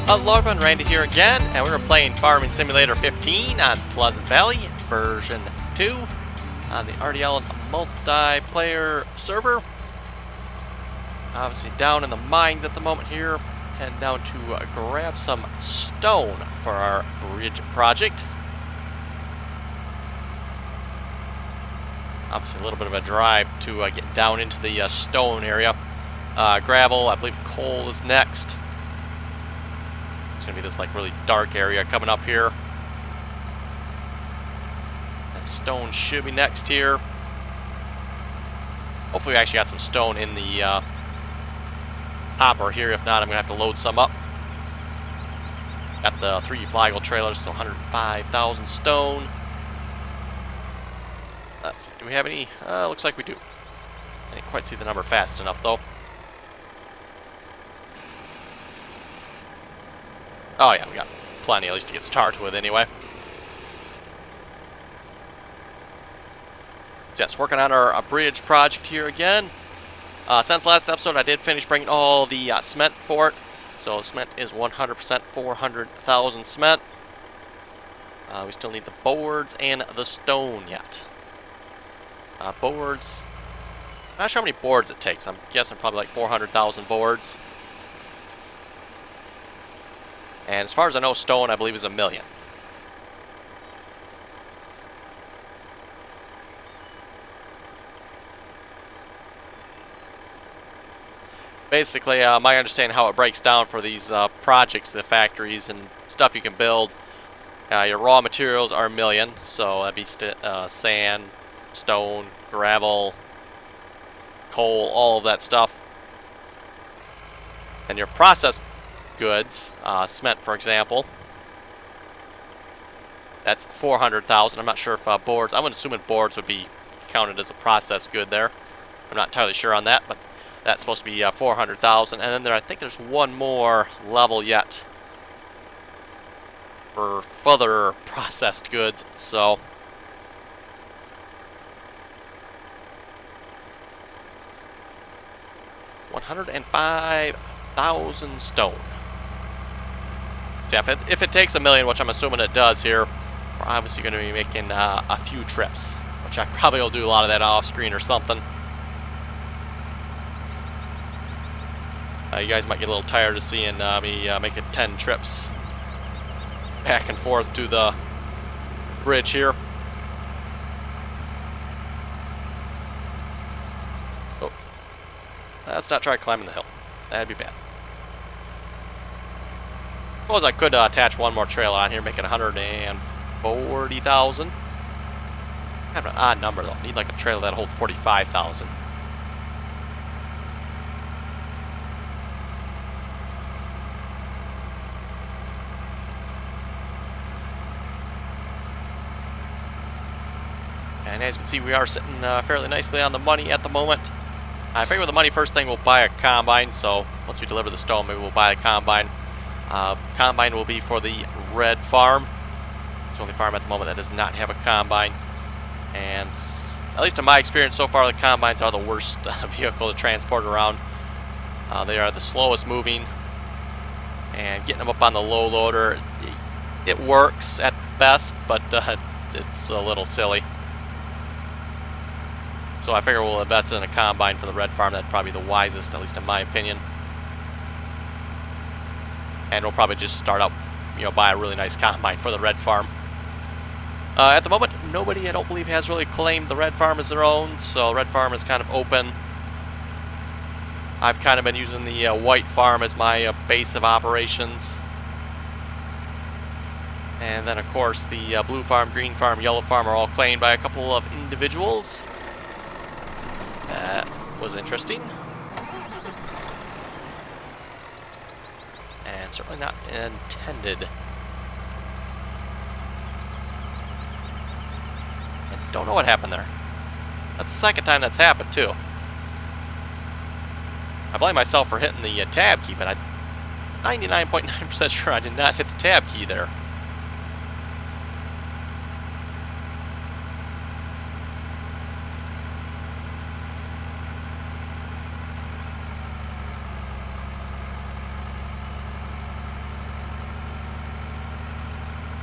Hello, Randy here again, and we're playing Farming Simulator 15 on Pleasant Valley, version 2, on the RDAllen multiplayer server. Obviously down in the mines at the moment here, heading down to grab some stone for our bridge project. Obviously a little bit of a drive to get down into the stone area. Gravel, I believe coal is next. It's going to be this like really dark area coming up here. And stone should be next here. Hopefully we actually got some stone in the hopper here. If not, I'm going to have to load some up. Got the 3 flaggle trailers, so 105,000 stone. Let's see, do we have any? Looks like we do. I didn't quite see the number fast enough though. Oh yeah, we got plenty at least to get started with anyway. Just working on our bridge project here again. Since last episode I did finish bringing all the cement for it. So cement is 100% 400,000 cement. We still need the boards and the stone yet. Boards, I'm not sure how many boards it takes. I'm guessing probably like 400,000 boards. And as far as I know, stone, I believe, is 1 million. Basically, my understanding how it breaks down for these projects, the factories and stuff you can build, your raw materials are 1 million. So that'd be sand, stone, gravel, coal, all of that stuff. And your process goods, cement for example, that's 400,000. I'm not sure if boards, I'm assuming boards would be counted as a processed good there. I'm not entirely sure on that, but that's supposed to be 400,000. And then I think there's one more level yet for further processed goods. So 105,000 stone. So yeah, if it takes 1 million, which I'm assuming it does here, we're obviously going to be making a few trips, which I probably will do a lot of that off screen or something. You guys might get a little tired of seeing me making 10 trips back and forth to the bridge here. Oh, let's not try climbing the hill. That'd be bad. I suppose I could attach one more trailer on here, make it 140,000. Kind of an odd number though. Need like a trailer that'll hold 45,000. And as you can see, we are sitting fairly nicely on the money at the moment. I figure with the money, first thing we'll buy a combine. So once we deliver the stone, maybe we'll buy a combine. Combine will be for the red farm. It's the only farm at the moment that does not have a combine. And at least in my experience so far, the combines are the worst vehicle to transport around. They are the slowest moving. And getting them up on the low loader, it works at best, but it's a little silly. So I figure we'll invest in a combine for the red farm. That'd probably be the wisest, at least in my opinion. And we'll probably just start up, buy a really nice combine for the red farm. At the moment, nobody, I don't believe, has really claimed the red farm as their own, so red farm is kind of open. I've kind of been using the white farm as my base of operations. And then, of course, the blue farm, green farm, yellow farm are all claimed by a couple of individuals. That was interesting. And certainly not intended. I don't know what happened there. That's the second time that's happened too. I blame myself for hitting the tab key, but I'm 99.9% sure I did not hit the tab key there.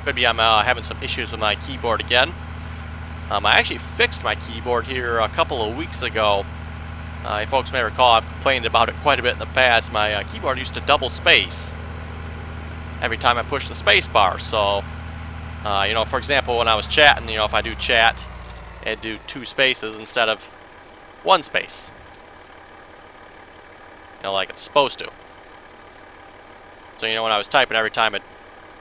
Could be I'm having some issues with my keyboard again. I actually fixed my keyboard here a couple of weeks ago. You folks may recall I've complained about it quite a bit in the past. My keyboard used to double space every time I pushed the space bar. So, you know, for example, when I was chatting, you know, if I do chat, I'd do 2 spaces instead of 1 space. You know, like it's supposed to. So, you know, when I was typing, every time I'd,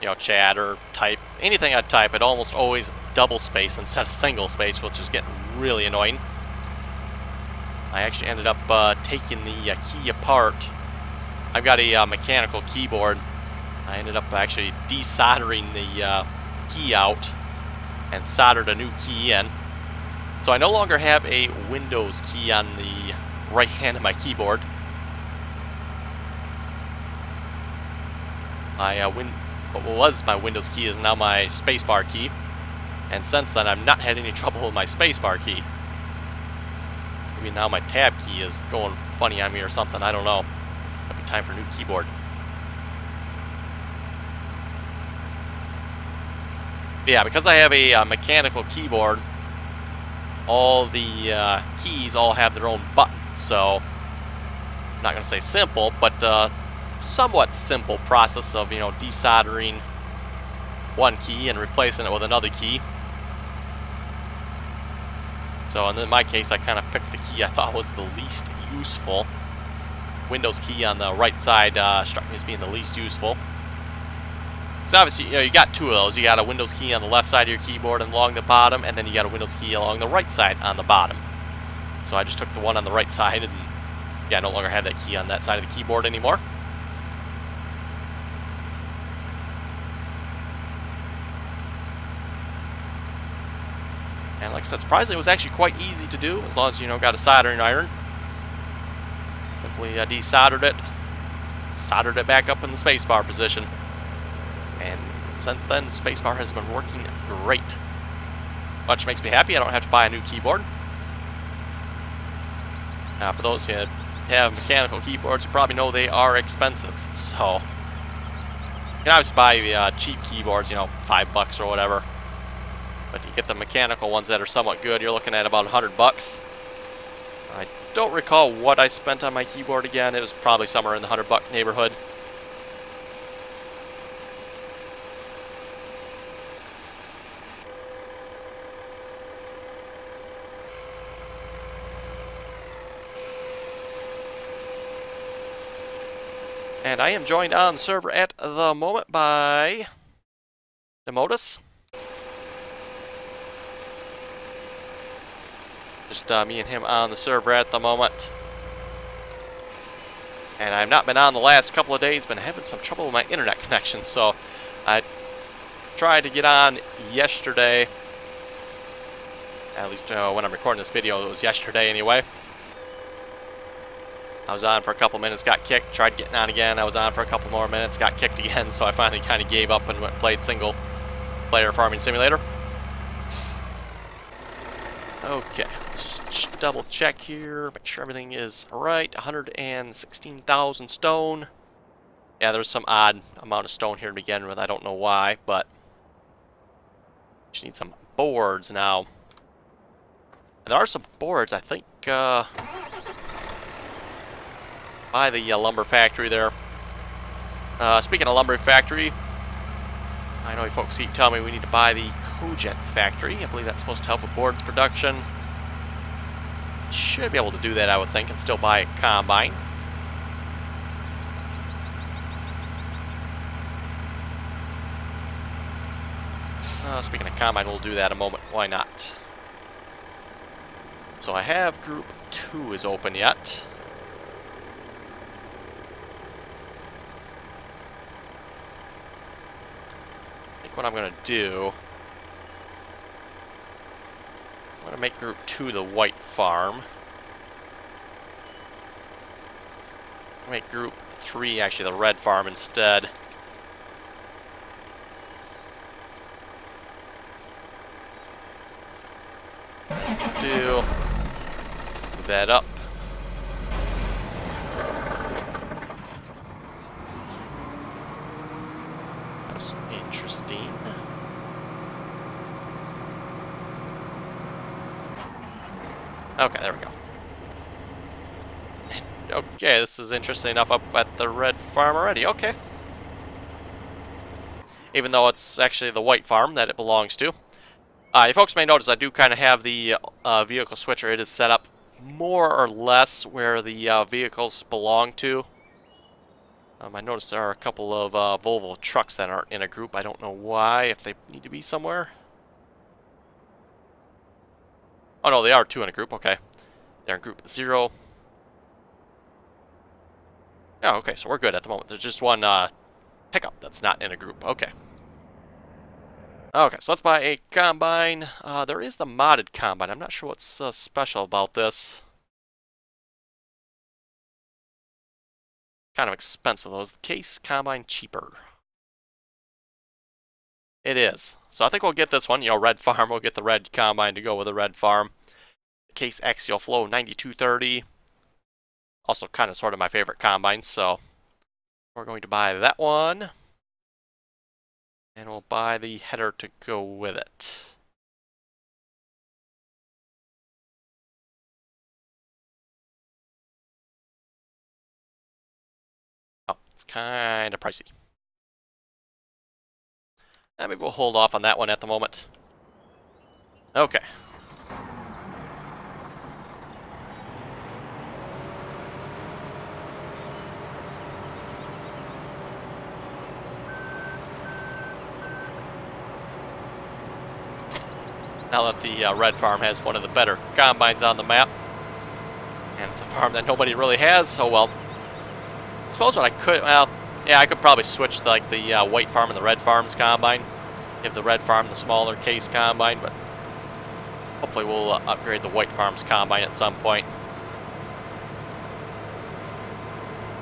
you know, chat or type, anything I'd type, I'd almost always double space instead of single space, which is getting really annoying. I actually ended up taking the key apart. I've got a mechanical keyboard. I ended up actually desoldering the key out and soldered a new key in. So I no longer have a Windows key on the right hand of my keyboard. What was my Windows key is now my spacebar key. And since then, I've not had any trouble with my spacebar key. Maybe now my tab key is going funny on me or something. I don't know. Might be time for a new keyboard. But yeah, because I have a mechanical keyboard, all the keys all have their own buttons. So, I'm not going to say simple, but somewhat simple process of, you know, desoldering one key and replacing it with another key. So in my case, I kind of picked the key I thought was the least useful. Windows key on the right side struck me as being the least useful. So obviously, you know, you got 2 of those. You got a Windows key on the left side of your keyboard and along the bottom, and then you got a Windows key along the right side on the bottom. So I just took the one on the right side, and yeah, I no longer have that key on that side of the keyboard anymore. And like I said, surprisingly, it was actually quite easy to do, as long as, you know, got a soldering iron. Simply desoldered it, soldered it back up in the spacebar position. And since then, spacebar has been working great. Which makes me happy. I don't have to buy a new keyboard. Now, for those who have mechanical keyboards, you probably know they are expensive. So, you can obviously buy the cheap keyboards, you know, $5 or whatever. But you get the mechanical ones that are somewhat good, you're looking at about $100. I don't recall what I spent on my keyboard again. It was probably somewhere in the $100 neighborhood. And I am joined on the server at the moment by Demotus. Just me and him on the server at the moment. And I've not been on the last couple of days, been having some trouble with my internet connection, so I tried to get on yesterday. At least when I'm recording this video, it was yesterday anyway. I was on for a couple minutes, got kicked, tried getting on again. I was on for a couple more minutes, got kicked again, so I finally kind of gave up and went and played single player Farming Simulator. Okay, let's just double check here, make sure everything is right. 116,000 stone. Yeah, there's some odd amount of stone here to begin with. I don't know why, but just need some boards now. And there are some boards, I think, by the lumber factory there. Speaking of lumber factory, I know you folks keep telling me we need to buy the Cogent factory. I believe that's supposed to help with boards production. Should be able to do that, I would think, and still buy a combine. Speaking of combine, we'll do that in a moment. Why not? So I have group 2 is open yet. What I'm going to do, I'm going to make group 2 the white farm. Make group 3 actually the red farm instead. Move that up. That's interesting. Okay, there we go. Okay, this is interesting enough up at the red farm already. Okay. Even though it's actually the white farm that it belongs to. You folks may notice I do kind of have the vehicle switcher. It is set up more or less where the vehicles belong to. I noticed there are a couple of Volvo trucks that aren't in a group. I don't know why, if they need to be somewhere. Oh no, they are 2 in a group. Okay. They're in group 0. Oh, okay, so we're good at the moment. There's just one pickup that's not in a group. Okay. Okay, so let's buy a combine. There is the modded combine. I'm not sure what's special about this. Kind of expensive, though. Is the case combine cheaper? It is. So I think we'll get this one. You know, red farm. We'll get the red combine to go with the red farm. Case axial flow 9230. Also kind of sort of my favorite combine, so we're going to buy that one. And we'll buy the header to go with it. Oh, it's kind of pricey. Maybe we'll hold off on that one at the moment. Okay. Now that the red farm has one of the better combines on the map, and it's a farm that nobody really has, so well. I suppose what I could, well, yeah, I could probably switch like the white farm and the red farm's combine. Give the red farm the smaller case combine, but hopefully we'll upgrade the white farm's combine at some point.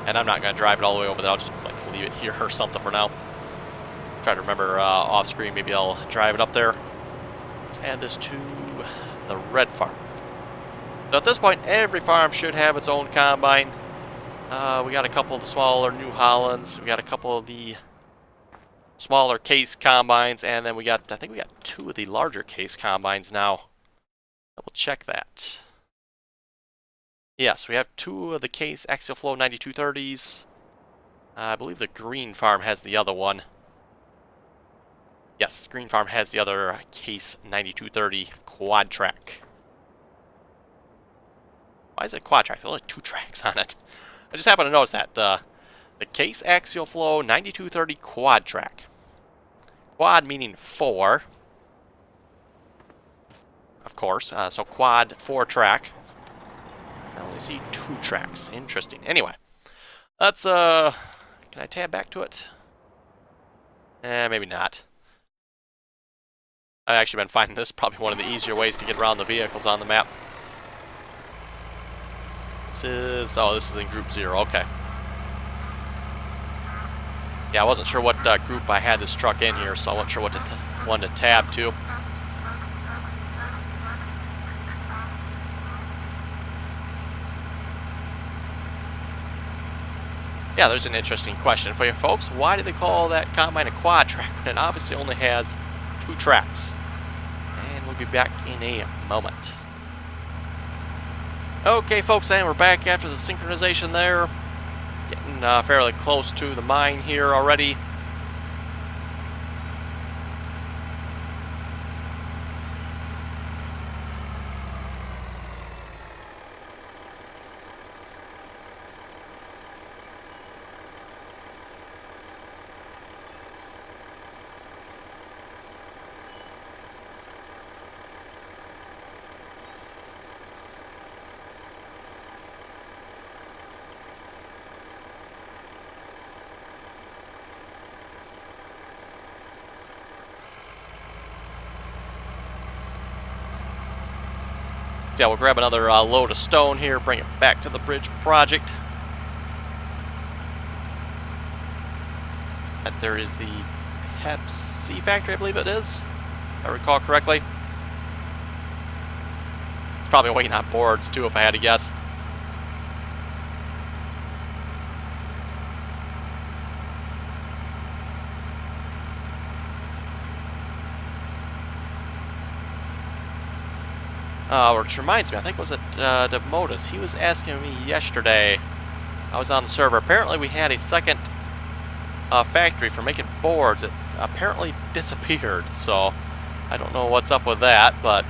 And I'm not going to drive it all the way over there. I'll just like leave it here or something for now. Try to remember off screen, maybe I'll drive it up there. Let's add this to the red farm. So at this point, every farm should have its own combine. We got a couple of the smaller New Hollands. We got a couple of the smaller case combines, and then we got, I think we got 2 of the larger case combines now. Double check that. Yes, we have 2 of the case axial flow 9230s. I believe the green farm has the other one. Yes, green farm has the other case 9230 quad track. Why is it quad track? There's only 2 tracks on it. I just happened to notice that. The case axial flow 9230 quad track. Quad meaning 4. Of course. So quad 4 track. I only see 2 tracks. Interesting. Anyway. Let's, can I tab back to it? Maybe not. I've actually been finding this probably one of the easier ways to get around the vehicles on the map. This is in group 0, okay. Yeah, I wasn't sure what group I had this truck in here, so I wasn't sure what one to tab to. Yeah, there's an interesting question for you folks. Why do they call that combine a quad track when it obviously only has 2 tracks? And we'll be back in a moment. Okay, folks, and we're back after the synchronization there. Getting fairly close to the mine here already. Yeah, we'll grab another load of stone here, bring it back to the bridge project. And there is the Pepsi factory, I believe it is, if I recall correctly. It's probably waiting on boards too, if I had to guess. Which reminds me, I think was it Demotus. He was asking me yesterday. I was on the server. Apparently we had a second factory for making boards. It apparently disappeared, so I don't know what's up with that, but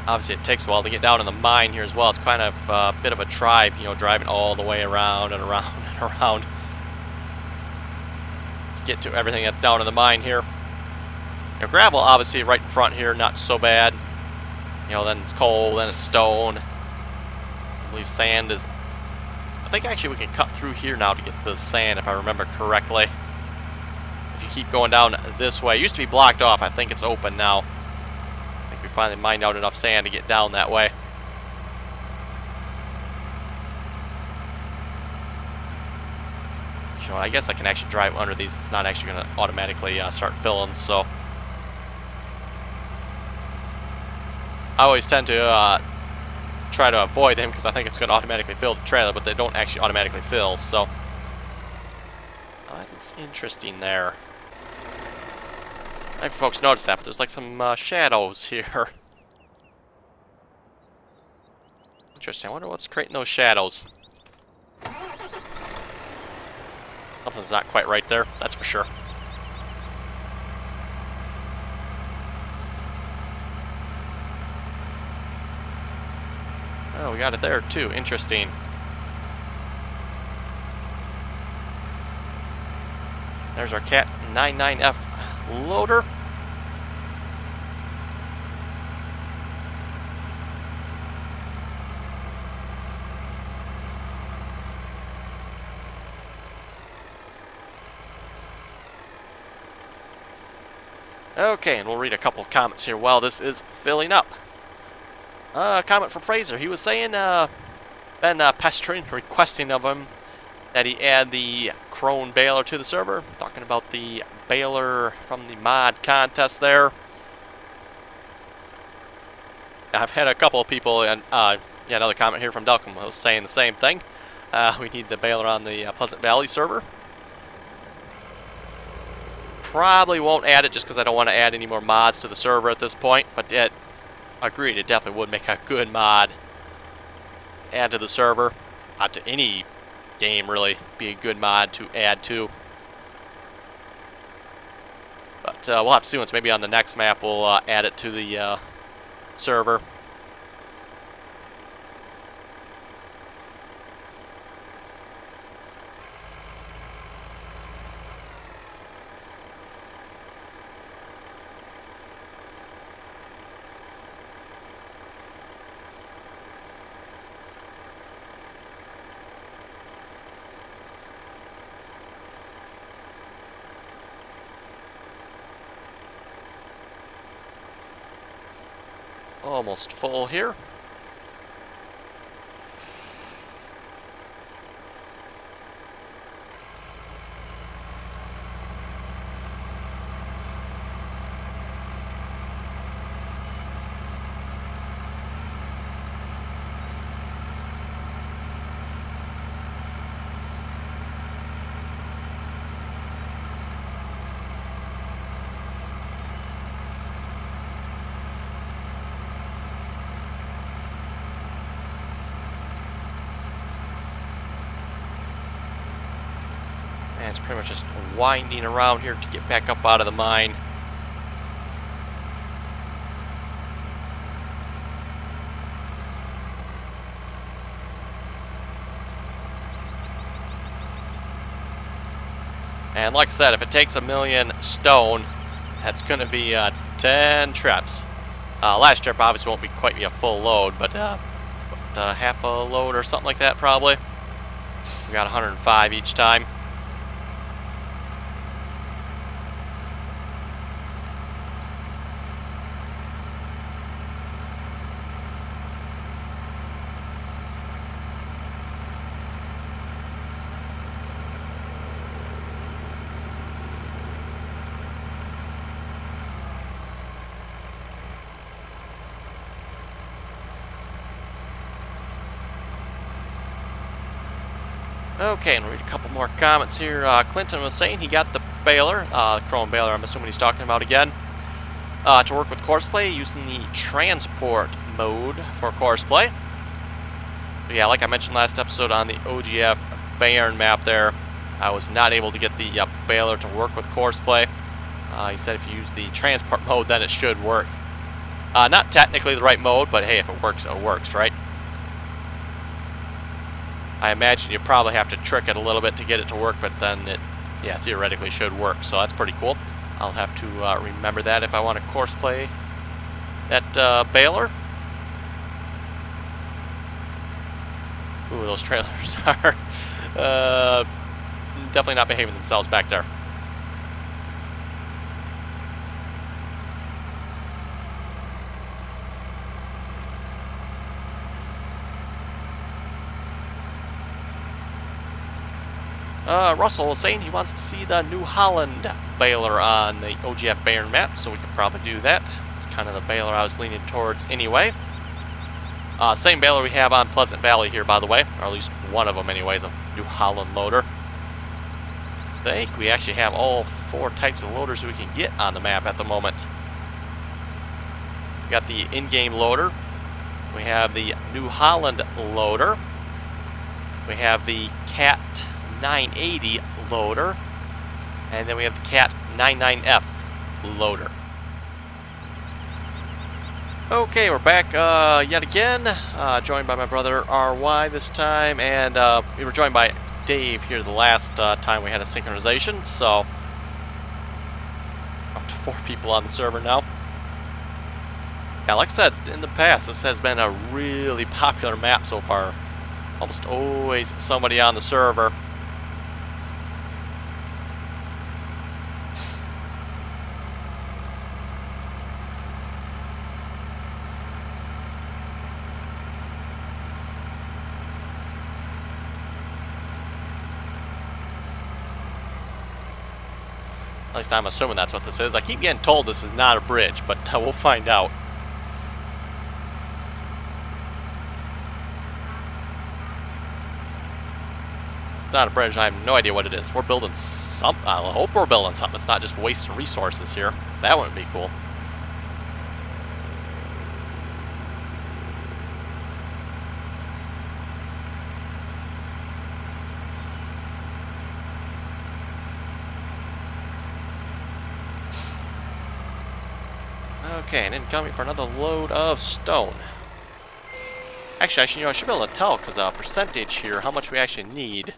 obviously it takes a while to get down in the mine here as well. It's kind of a bit of a drive, you know, driving all the way around and around and around to get to everything that's down in the mine here. You know, gravel obviously right in front here, not so bad. You know, then it's coal, then it's stone. I believe sand is... I think actually we can cut through here now to get to the sand if I remember correctly. If you keep going down this way. It used to be blocked off. I think it's open now. We finally mined out enough sand to get down that way. So I guess I can actually drive under these. It's not actually going to automatically start filling, so I always tend to try to avoid them because I think it's going to automatically fill the trailer, but they don't actually automatically fill, so that is interesting there. I don't know if folks noticed that, but there's like some shadows here. Interesting. I wonder what's creating those shadows. Something's not quite right there, that's for sure. Oh, we got it there too. Interesting. There's our Cat 99F loader. Okay, and we'll read a couple of comments here while this is filling up. Comment from Fraser. He was saying, been pestering, requesting of him that he add the Crone baler to the server. Talking about the baler from the mod contest there. I've had a couple of people, and yeah, another comment here from Delcom was saying the same thing. We need the baler on the Pleasant Valley server. Probably won't add it just because I don't want to add any more mods to the server at this point, but agreed, it definitely would make a good mod. Add to the server. To any game, really, be a good mod to add to. But we'll have to see once maybe on the next map we'll add it to the server. Almost full here. And it's pretty much just winding around here to get back up out of the mine. And like I said, if it takes 1,000,000 stone, that's going to be 10 trips. Last trip obviously won't be quite a full load, but half a load or something like that probably. We got 105 each time. Okay, and read a couple more comments here. Clinton was saying he got the baler, chrome baler, I'm assuming he's talking about again, to work with courseplay using the transport mode for courseplay. But yeah, like I mentioned last episode on the OGF Bayern map there, I was not able to get the baler to work with courseplay. He said if you use the transport mode, then it should work. Not technically the right mode, but hey, if it works, right? I imagine you probably have to trick it a little bit to get it to work, but then it, yeah, theoretically should work, so that's pretty cool. I'll have to remember that if I want to courseplay that baler. Ooh, those trailers are definitely not behaving themselves back there. Russell was saying he wants to see the New Holland baler on the OGF Bayern map, so we could probably do that. It's kind of the baler I was leaning towards anyway. Same baler we have on Pleasant Valley here, by the way, or at least one of them anyways, a New Holland loader. I think we actually have all 4 types of loaders we can get on the map at the moment. We got the in-game loader, we have the New Holland loader, we have the Cat 980 loader, and then we have the Cat 99F loader. Okay, we're back yet again, joined by my brother RY this time, and we were joined by Dave here the last time we had a synchronization, so up to 4 people on the server now. Yeah, like I said in the past, this has been a really popular map so far. Almost always somebody on the server. At least I'm assuming that's what this is. I keep getting told this is not a bridge, but we'll find out. It's not a bridge. I have no idea what it is. We're building something. I hope we're building something. It's not just wasting resources here. That wouldn't be cool. Okay, and incoming for another load of stone. Actually, I should be able to tell because percentage here, how much we actually need.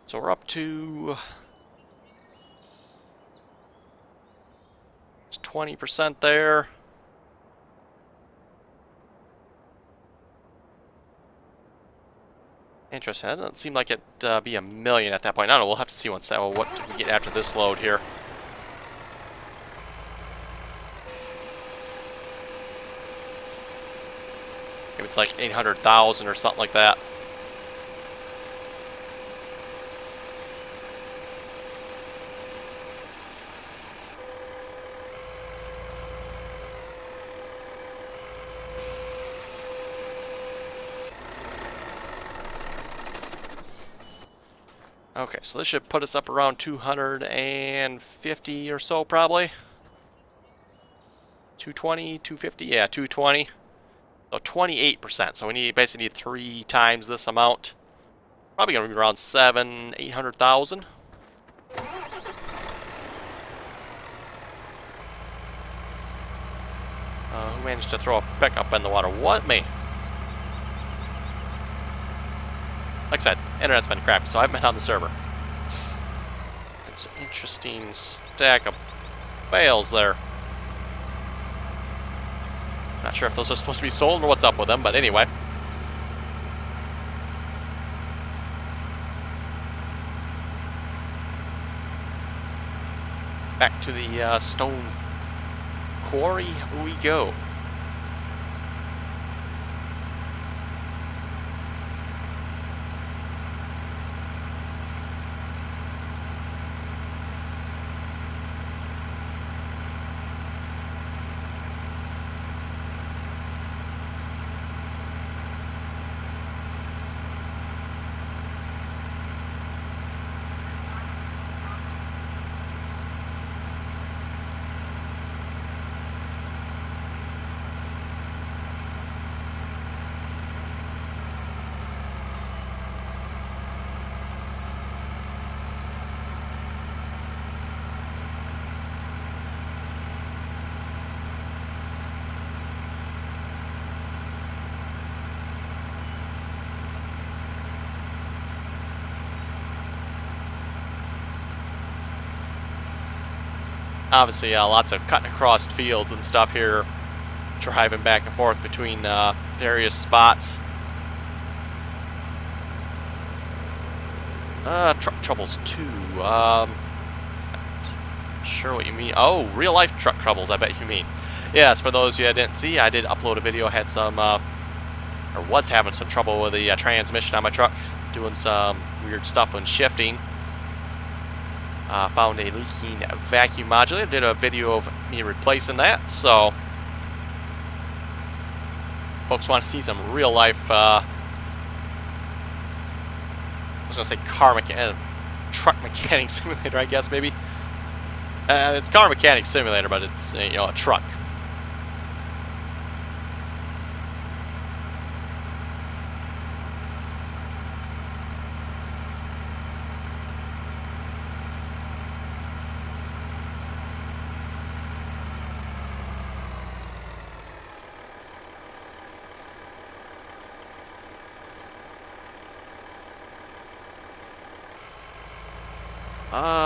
So we're up to 20% there. Interesting. That doesn't seem like it'd be a million at that point. I don't know. We'll have to see once what we get after this load here. Maybe it's like 800,000 or something like that. Okay, so this should put us up around 250 or so, probably. 220, 250, yeah, 220. So 28%. So we basically need 3 times this amount. Probably gonna be around 800,000. Who managed to throw a pickup in the water? What, me? Like I said, internet's been crappy, so I haven't been on the server. It's an interesting stack of bales there. Not sure if those are supposed to be sold or what's up with them, but anyway. Back to the stone quarry we go. Obviously, lots of cutting across fields and stuff here, driving back and forth between various spots. Truck troubles too. Not sure what you mean. Oh, real life truck troubles, I bet you mean. Yes, for those of you that didn't see, I did upload a video. Had some, or was having some trouble with the transmission on my truck, doing some weird stuff when shifting. Found a leaking vacuum modulator. Did a video of me replacing that. So, folks want to see some real life. I was gonna say truck mechanic simulator, I guess maybe. It's car mechanic simulator, but it's a truck.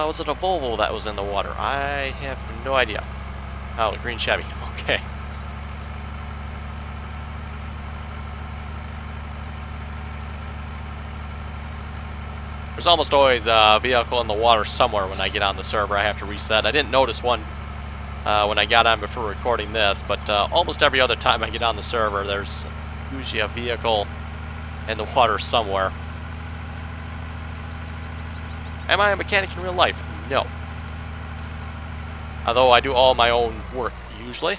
Was it a Volvo that was in the water? I have no idea. Oh, the green Chevy. Okay. There's almost always a vehicle in the water somewhere when I get on the server. I have to reset. I didn't notice one when I got on before recording this, but almost every other time I get on the server, there's usually a vehicle in the water somewhere. Am I a mechanic in real life? No. Although I do all my own work, usually.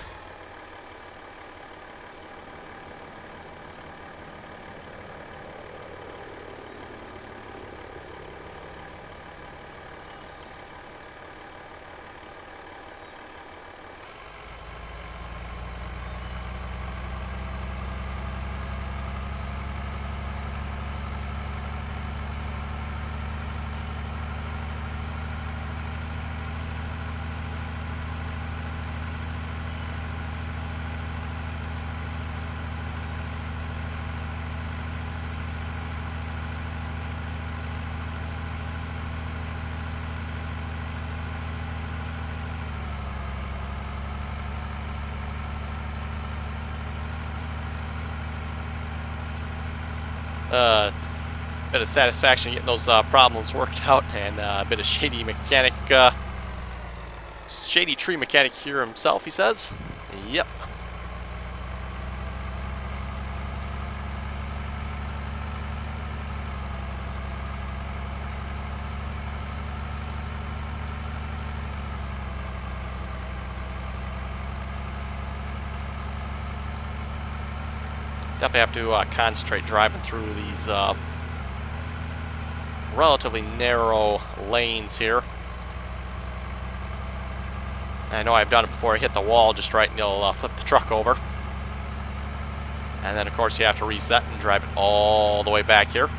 Bit of satisfaction getting those problems worked out, and a bit of shady tree mechanic here himself, he says. Yep. Definitely have to concentrate driving through these relatively narrow lanes here. I know I've done it before. I hit the wall just right and you'll flip the truck over. And then of course you have to reset and drive it all the way back here.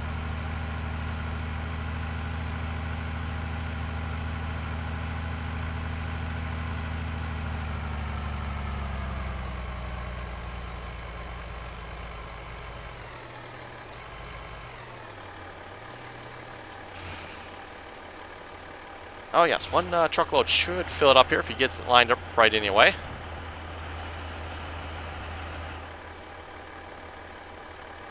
Oh yes, one truckload should fill it up here if he gets it lined up right anyway.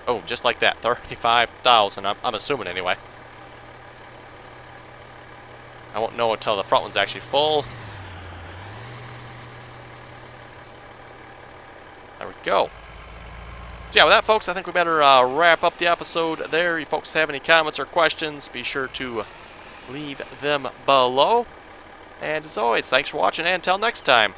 Oh, just like that, 35,000, I'm assuming anyway. I won't know until the front one's actually full. There we go. So yeah, with that, folks, I think we better wrap up the episode there. If you folks have any comments or questions, be sure to leave them below. And as always, thanks for watching, and until next time.